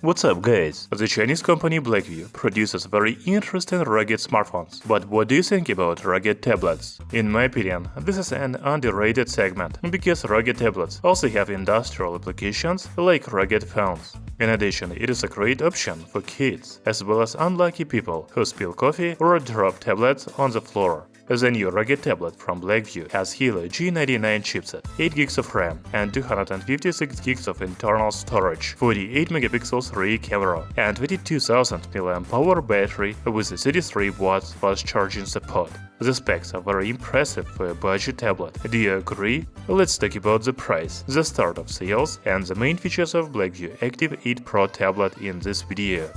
What's up, guys? The Chinese company Blackview produces very interesting rugged smartphones. But what do you think about rugged tablets? In my opinion, this is an underrated segment, because rugged tablets also have industrial applications like rugged phones. In addition, it is a great option for kids, as well as unlucky people who spill coffee or drop tablets on the floor. The new rugged tablet from Blackview has Helio G99 chipset, 8GB of RAM and 256GB of internal storage, 48MP rear camera, and 22,000 mAh battery with 33W fast charging support. The specs are very impressive for a budget tablet. Do you agree? Let's talk about the price, the start of sales, and the main features of Blackview Active 8 Pro tablet in this video.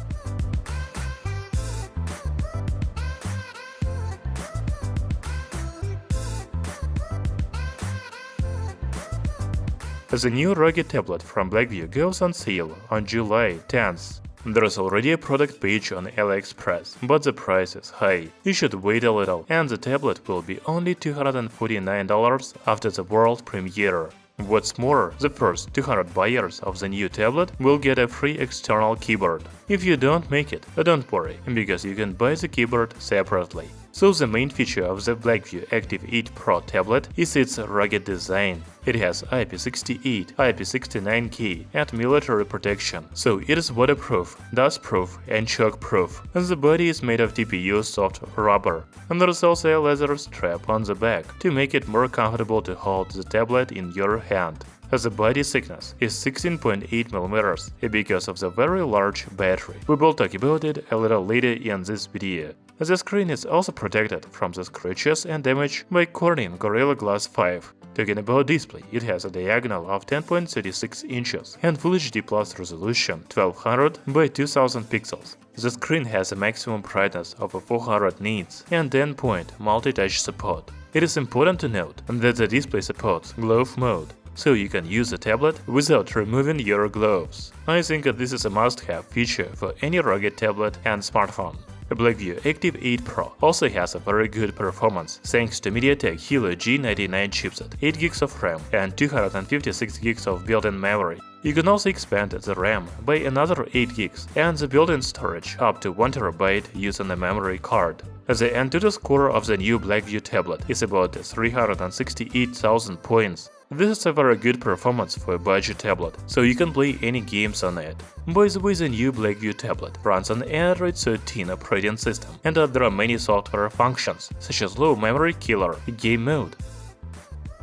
The new rugged tablet from Blackview goes on sale on July 10th. There is already a product page on AliExpress, but the price is high. You should wait a little, and the tablet will be only $249 after the world premiere. What's more, the first 200 buyers of the new tablet will get a free external keyboard. If you don't make it, don't worry, because you can buy the keyboard separately. So the main feature of the Blackview Active 8 Pro tablet is its rugged design. It has IP68, IP69 key, and military protection, so it is waterproof, dustproof, and shockproof. The body is made of TPU soft rubber, and there is also a leather strap on the back to make it more comfortable to hold the tablet in your hand. The body thickness is 16.8mm because of the very large battery. We will talk about it a little later in this video. The screen is also protected from the scratches and damage by Corning Gorilla Glass 5. Talking about display, it has a diagonal of 10.36 inches and Full HD Plus resolution 1200 by 2000 pixels. The screen has a maximum brightness of 400 nits and 10-point multi-touch support. It is important to note that the display supports glove mode, so you can use the tablet without removing your gloves. I think this is a must-have feature for any rugged tablet and smartphone. Blackview Active 8 Pro also has a very good performance thanks to MTK Helio G99 chipset, 8GB of RAM and 256GB of built-in memory. You can also expand the RAM by another 8GB and the built-in storage up to 1TB using a memory card. The Antutu score of the new Blackview tablet is about 368,000 points. This is a very good performance for a budget tablet, so you can play any games on it. By the way, the new Blackview tablet runs on Android 13 operating system, and there are many software functions, such as low memory killer, game mode,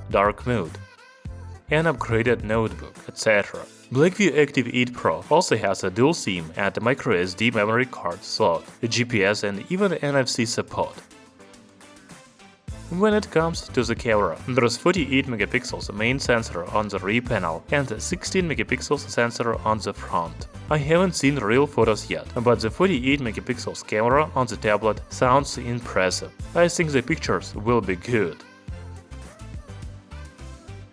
dark mode, an upgraded notebook, etc. Blackview Active 8 Pro also has a dual SIM and a microSD memory card slot, a GPS and even NFC support. When it comes to the camera, there is 48MP main sensor on the rear panel and 16MP sensor on the front. I haven't seen real photos yet, but the 48MP camera on the tablet sounds impressive. I think the pictures will be good.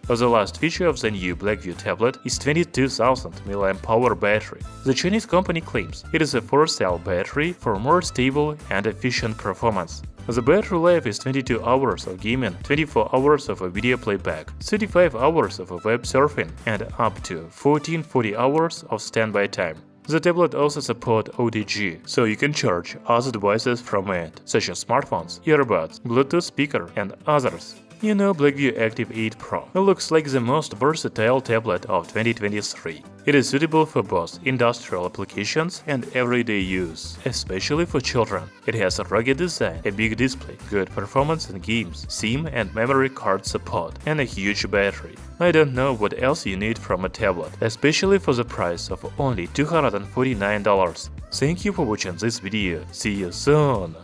The last feature of the new Blackview tablet is 22,000 mAh battery. The Chinese company claims it is a 4-cell battery for more stable and efficient performance. The battery life is 22 hours of gaming, 24 hours of video playback, 35 hours of web surfing, and up to 1440 hours of standby time. The tablet also supports OTG, so you can charge other devices from it, such as smartphones, earbuds, Bluetooth speaker, and others. You know, Blackview Active 8 Pro looks like the most versatile tablet of 2023. It is suitable for both industrial applications and everyday use, especially for children. It has a rugged design, a big display, good performance in games, SIM and memory card support, and a huge battery. I don't know what else you need from a tablet, especially for the price of only $249. Thank you for watching this video. See you soon!